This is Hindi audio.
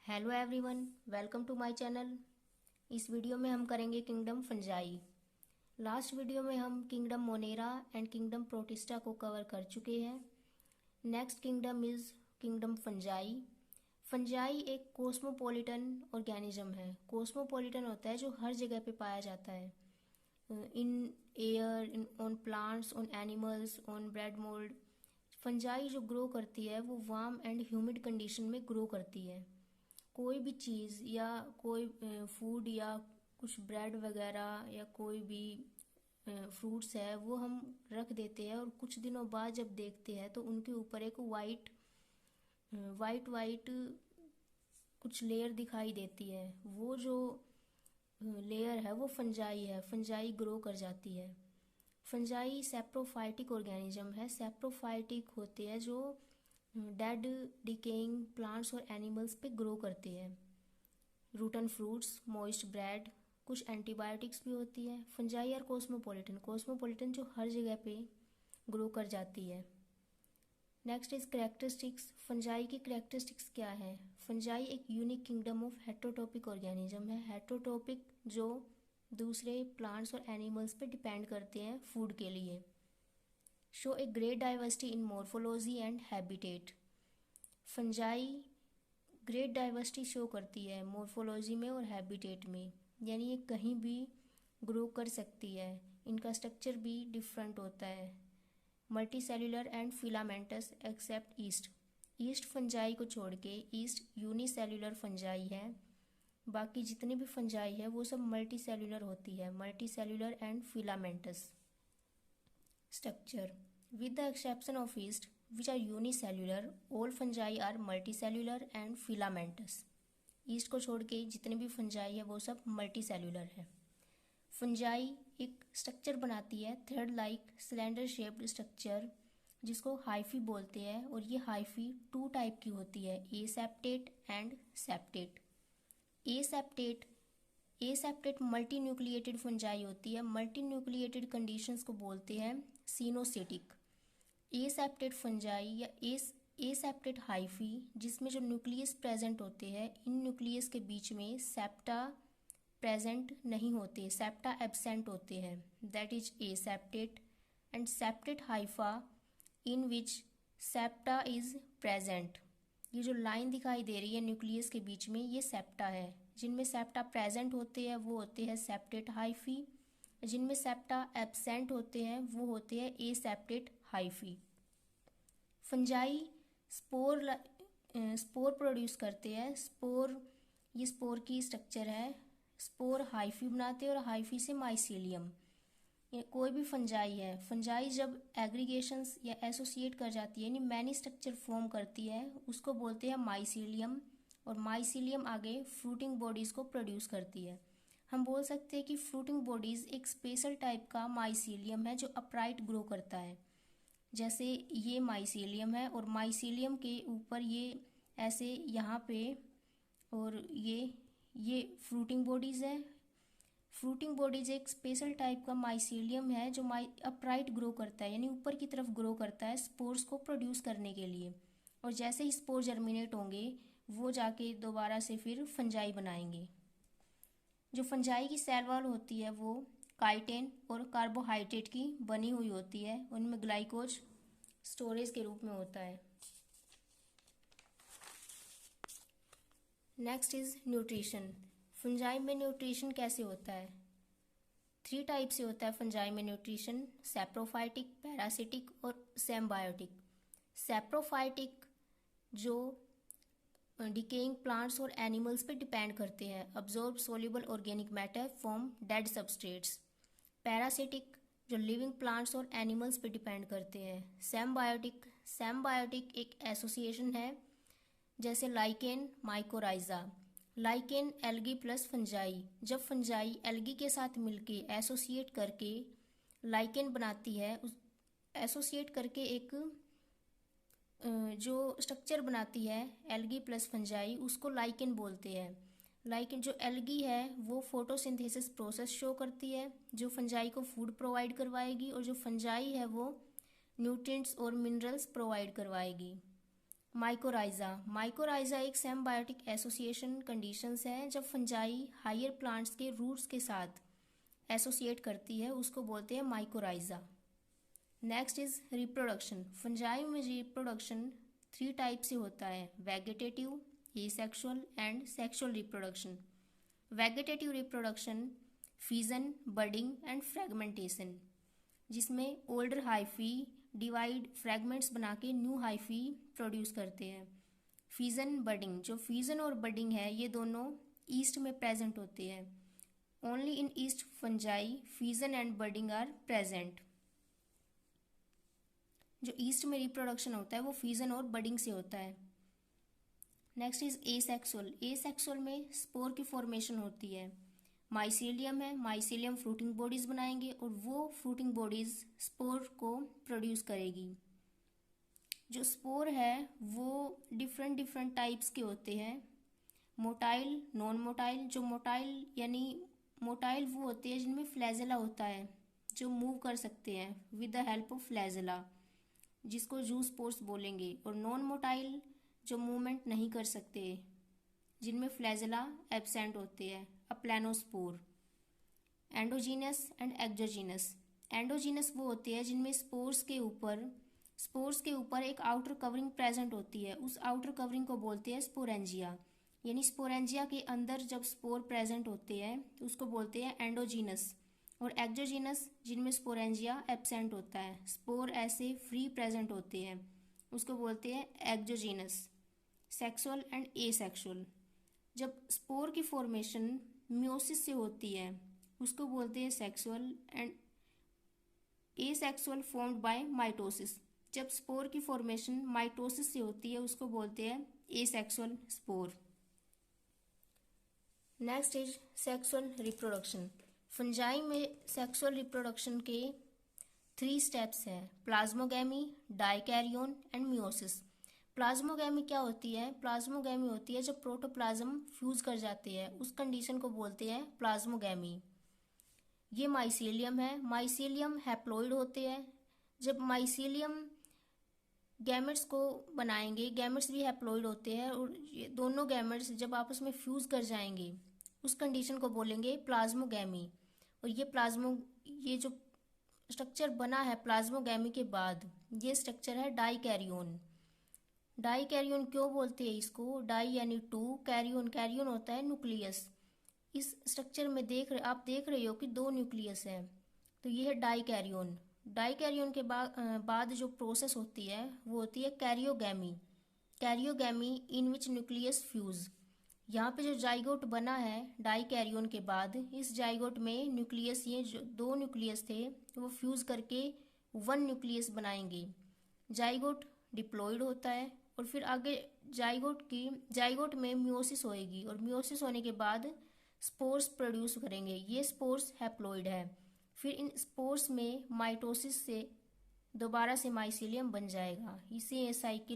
Hello everyone, welcome to my channel. इस वीडियो में हम करेंगे किंगडम फंजाई। लास्ट वीडियो में हम kingdom Monera and kingdom Protista को कवर कर चुके हैं। Next kingdom is kingdom fungi. Fungi एक कोस्मोपॉलिटन ऑर्गेनिज्म है। कोस्मोपॉलिटन होता है जो हर जगह पे पाया जाता है, in air, in on plants, on animals, on bread mould. Fungi जो ग्रो करती है वो वार्म एंड ह्यूमिड कंडीशन में ग्रो करती है। कोई भी चीज़ या कोई फूड या कुछ ब्रेड वगैरह या कोई भी फ्रूट्स है वो हम रख देते हैं और कुछ दिनों बाद जब देखते हैं तो उनके ऊपर एक वाइट वाइट वाइट कुछ लेयर दिखाई देती है। वो जो लेयर है वो फंजाई है। फंजाई ग्रो कर जाती है। फंजाई सेप्रोफाइटिक ऑर्गेनिज्म है। सेप्रोफाइटिक होते हैं जो डेड डिकेइंग प्लांट्स और एनिमल्स पे ग्रो करते हैं। रूटन फ्रूट्स, मॉइस्ट ब्रेड, कुछ एंटीबायोटिक्स भी होती है। फंजाई और कोस्मोपॉलिटन, कोस्मोपॉलिटन जो हर जगह पे ग्रो कर जाती है। Next is characteristics. फंजाई की करेक्टरिस्टिक्स क्या है? फंजाई एक यूनिक किंगडम ऑफ हेट्रोटॉपिक ऑर्गेनिज्म है। हेट्रोटॉपिक जो दूसरे प्लांट्स और एनिमल्स पे डिपेंड करते हैं फूड के लिए। Show a great diversity in morphology and habitat. Fungi great diversity show करती है मॉर्फोलॉजी में और हैबिटेट में, यानी ये कहीं भी ग्रो कर सकती है। इनका स्ट्रक्चर भी डिफरेंट होता है। Multi cellular and filamentous except yeast. Yeast fungi को छोड़ के ईस्ट यूनिसेल्यूलर फंजाई है। बाकी जितनी भी फंजाई है वो सब मल्टी सेल्यूलर होती है। Multi cellular and filamentous structure. With the exception of yeast, which are unicellular, all fungi are multicellular and filamentous. yeast को छोड़ के जितने भी फंजाई है वो सब मल्टीसेल्यूलर है। फंजाई एक स्ट्रक्चर बनाती है, thread like cylinder shaped structure, जिसको हाइफी बोलते हैं। और ये हाइफी टू टाइप की होती है, aseptate and septate. Aseptate aseptate multi nucleated fungi होती है। मल्टी न्यूक्लिएटेड कंडीशंस को बोलते हैं सीनोसिटिक। एसेप्टेट फंजाई या एसेप्टेट हाइफी, जिसमें जो न्यूक्लियस प्रेजेंट होते हैं, इन न्यूक्लियस के बीच में सेप्टा प्रेजेंट नहीं होते, सेप्टा एब्सेंट होते हैं, that is aseptate. And septate hypha in which septa is present. ये जो लाइन दिखाई दे रही है न्यूक्लियस के बीच में, ये सेप्टा है। जिनमें सेप्टा प्रेजेंट होते हैं वो होते हैं सेप्टेट हाइफी। जिनमें सेप्टा एब्सेंट होते हैं वो होते हैं aseptate hyphae. Fungi spore produce करते हैं। स्पोर, ये स्पोर की स्ट्रक्चर है। स्पोर हाइफी बनाते हैं और हाइफी से माइसीलियम। कोई भी फंजाई है, फंजाई जब एग्रीगेशंस या एसोसिएट कर जाती है, यानी मैनी स्ट्रक्चर फॉर्म करती है, उसको बोलते हैं माइसीलियम। और माइसीलियम आगे फ्रूटिंग बॉडीज को प्रोड्यूस करती है। हम बोल सकते हैं कि फ्रूटिंग बॉडीज एक स्पेशल टाइप का माइसीलियम है जो अपराइट ग्रो करता है। जैसे ये माइसीलियम है और माइसीलियम के ऊपर ये ऐसे यहाँ पे, और ये फ्रूटिंग बॉडीज है। फ्रूटिंग बॉडीज एक स्पेशल टाइप का माइसीलियम है जो अपराइट ग्रो करता है, यानी ऊपर की तरफ ग्रो करता है स्पोर्स को प्रोड्यूस करने के लिए। और जैसे ही स्पोर जर्मिनेट होंगे वो जाके दोबारा से फिर फंजाई बनाएंगे। जो फंजाई की सेल वॉल होती है वो काइटिन और कार्बोहाइड्रेट की बनी हुई होती है। उनमें ग्लाइकोज स्टोरेज के रूप में होता है। Next is nutrition. फंजाई में न्यूट्रिशन कैसे होता है? 3 टाइप से होता है फंजाई में न्यूट्रिशन, सेप्रोफाइटिक, पैरासिटिक और सेम्बायोटिक। सेप्रोफाइटिक जो डिकेइंग प्लांट्स और एनिमल्स पे डिपेंड करते हैं, absorb soluble organic matter from dead substrates. Parasitic जो लिविंग प्लांट्स और एनिमल्स पे डिपेंड करते हैं। सेम्बायोटिक एक एसोसिएशन है, जैसे lichen, mycorrhiza. Lichen algae plus fungi, जब फंजाई एल्गी के साथ मिलके एसोसिएट करके लाइकेन बनाती है, उस एसोसिएट करके एक जो स्ट्रक्चर बनाती है एल्गी प्लस फंजाई, उसको लाइकेन बोलते हैं। लाइकेन जो एल्गी है वो फोटोसिंथेसिस प्रोसेस शो करती है जो फंजाई को फूड प्रोवाइड करवाएगी, और जो फंजाई है वो न्यूट्रिएंट्स और मिनरल्स प्रोवाइड करवाएगी। माइकोराइजा। माइकोराइजा एक सिम्बायोटिक एसोसिएशन कंडीशंस है जब फंजाई हायर प्लांट्स के रूट्स के साथ एसोसिएट करती है, उसको बोलते हैं mycorrhiza. Next is reproduction. Fungi में रिप्रोडक्शन 3 टाइप से होता है, vegetative, asexual and sexual reproduction. Vegetative reproduction fission, budding and fragmentation, जिसमें ओल्डर हाइफी डिवाइड फ्रेगमेंट्स बना के न्यू हाइफी प्रोड्यूस करते हैं। फिजन, बडिंग, जो फिजन और बडिंग है ये दोनों ईस्ट में प्रेजेंट होते हैं। Only in yeast fungi fission and budding are present. जो ईस्ट में रिप्रोडक्शन होता है वो फिजन और बडिंग से होता है। Next is asexual. एसेक्सुअल में स्पोर की फॉर्मेशन होती है। माइसीलियम है, माइसीलियम फ्रूटिंग बॉडीज बनाएंगे और वो फ्रूटिंग बॉडीज स्पोर को प्रोड्यूस करेगी। जो स्पोर है वो डिफरेंट डिफरेंट टाइप्स के होते हैं, मोटाइल, नॉन मोटाइल। जो मोटाइल यानी मोटाइल वो होते हैं जिनमें फ्लैजेला होता है, जो मूव कर सकते हैं with the help of flagella, जिसको जूस्पोर्स बोलेंगे। और नॉन मोटाइल जो मूवमेंट नहीं कर सकते, जिनमें फ्लैजेला एब्सेंट होते हैं, planospore. Endogenous and exogenous. Endogenous वो होते हैं जिनमें स्पोर्स के ऊपर एक आउटर कवरिंग प्रेजेंट होती है, उस आउटर कवरिंग को बोलते हैं स्पोरेंजिया। यानी स्पोरेंजिया के अंदर जब स्पोर प्रेजेंट होते हैं तो उसको बोलते हैं एंडोजीनस। और एक्सोजीनस जिनमें स्पोरेंजिया एब्सेंट होता है, स्पोर ऐसे फ्री प्रेजेंट होते हैं, उसको बोलते हैं एक्सोजीनस। Sexual and asexual. जब स्पोर की फॉर्मेशन मियोसिस से होती है उसको बोलते हैं sexual, and asexual formed by mitosis. जब स्पोर की फॉर्मेशन माइटोसिस से होती है उसको बोलते हैं asexual spore. Next is sexual reproduction. Fungi में सेक्सुअल रिप्रोडक्शन के 3 स्टेप्स हैं, plasmogamy, dikaryon and meiosis. Plasmogamy क्या होती है? प्लाज्मोगैमी होती है जब प्रोटोप्लाज्म फ्यूज कर जाते हैं, उस कंडीशन को बोलते हैं प्लाज्मोगैमी। ये माइसीलियम है। माइसीलियम हैप्लॉइड होते हैं। जब माइसीलियम गैमेट्स को बनाएंगे, गैमेट्स भी हैप्लॉइड होते हैं, और ये दोनों गैमेट्स जब आपस में फ्यूज कर जाएंगे उस कंडीशन को बोलेंगे प्लाज्मोगैमी। और ये जो स्ट्रक्चर बना है प्लाज्मोगैमी के बाद, ये स्ट्रक्चर है डाइकैरियोन। डाइकैरियोन क्यों बोलते हैं इसको? डाई यानी 2, कैरियोन, कैरियोन होता है न्यूक्लियस। इस स्ट्रक्चर में आप देख रहे हो कि 2 न्यूक्लियस है, तो ये है डाइकैरियोन। डाइकैरियोन के बाद जो प्रोसेस होती है वो होती है कैरियोगैमी। कैरियोगैमी इन विच न्यूक्लियस फ्यूज। यहाँ पे जो जाइगोट बना है डाइकैरियोन के बाद, इस जाइगोट में न्यूक्लियस, ये जो 2 न्यूक्लियस थे वो फ्यूज करके 1 न्यूक्लियस बनाएंगे। जाइगोट डिप्लॉइड होता है और फिर आगे जाइगोट में मियोसिस होएगी, और मियोसिस होने के बाद स्पोर्स प्रोड्यूस करेंगे। ये स्पोर्स हैप्लॉइड है। फिर इन स्पोर्स में माइटोसिस से दोबारा से माइसीलियम बन जाएगा। इसे ये साइकिल